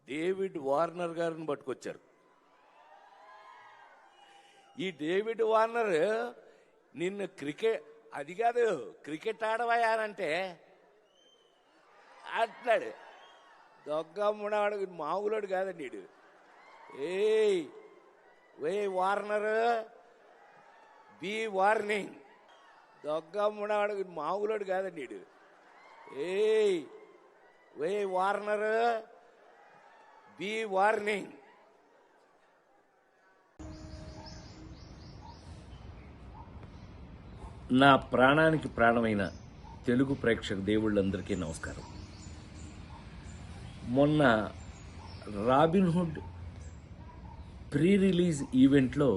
David Warner గారిని పట్టుకొచ్చారు. ఈ డేవిడ్ వార్నర్ నిన్ను అది కాదు క్రికెట్ ఆడవయానంటే అంటున్నాడు. దొగ్గమ్ముడాడు మామూలుడు కాదండి వీడు. ఏ వార్నర్ బి వార్నింగ్. దొగ్గమ్ముడాడు మామూలుడు కాదండి వీడు. ఏ వార్నర్ బి వార్నింగ్. నా ప్రాణానికి ప్రాణమైన తెలుగు ప్రేక్షక దేవుళ్ళందరికీ నమస్కారం. మొన్న రాబిన్హుడ్ ప్రీ రిలీజ్ ఈవెంట్లో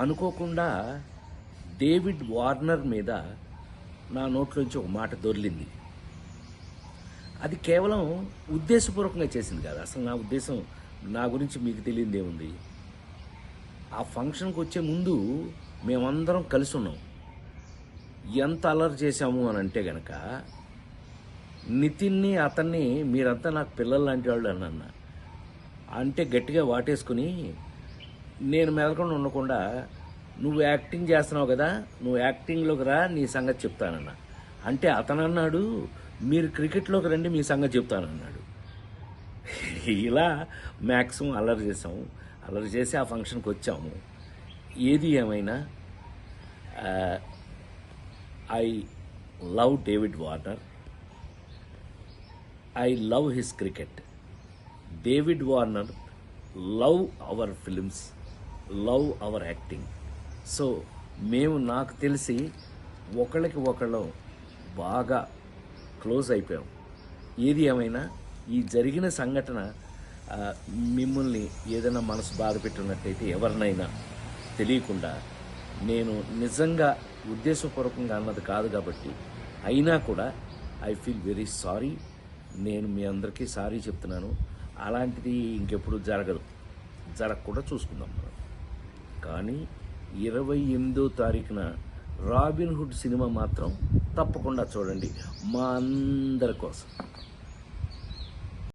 అనుకోకుండా డేవిడ్ వార్నర్ మీద నా నోట్లోంచి ఒక మాట దొర్లింది. అది కేవలం ఉద్దేశపూర్వకంగా చేసింది కాదు. అసలు నా ఉద్దేశం, నా గురించి మీకు తెలియదు ఏముంది. ఆ ఫంక్షన్కి వచ్చే ముందు మేమందరం కలిసి ఉన్నాం. ఎంత అల్లరి చేశాము అని అంటే గనక నితిన్ని అతన్ని మీరంతా నాకు పిల్లలు లాంటి వాళ్ళు అన్న అంటే గట్టిగా వాటేసుకుని నేను మెదలకుండా ఉండకుండా నువ్వు యాక్టింగ్ చేస్తున్నావు కదా, నువ్వు యాక్టింగ్లోకి రా, నీ సంగతి చెప్తానన్నా. అంటే అతను అన్నాడు మీరు క్రికెట్లోకి రండి, మీ సంగతి చెప్తానన్నాడు. ఇలా మ్యాక్సిమం అల్లరి చేసాము. అల్లరి చేసి ఆ ఫంక్షన్కి వచ్చాము. ఏది ఏమైనా I love David Warner. I love his cricket. David Warner love our films, love our acting. So మేము నాకు తెలిసి ఒకళ్ళకి ఒకళ్ళు బాగా క్లోజ్ అయిపోయాం. ఏది ఏమైనా ఈ జరిగిన సంఘటన మిమ్మల్ని ఏదైనా మనసు బాధ పెట్టున్నట్టయితే ఎవరినైనా తెలియకుండా, నేను నిజంగా ఉద్దేశపూర్వకంగా అన్నది కాదు కాబట్టి, అయినా కూడా ఐ ఫీల్ వెరీ సారీ. నేను మీ అందరికీ సారీ చెప్తున్నాను. అలాంటిది ఇంకెప్పుడు జరగకుండా చూసుకుందాం మనం. కానీ 28వ తారీఖున రాబిన్హుడ్ సినిమా మాత్రం తప్పకుండా చూడండి, మా అందరి కోసం.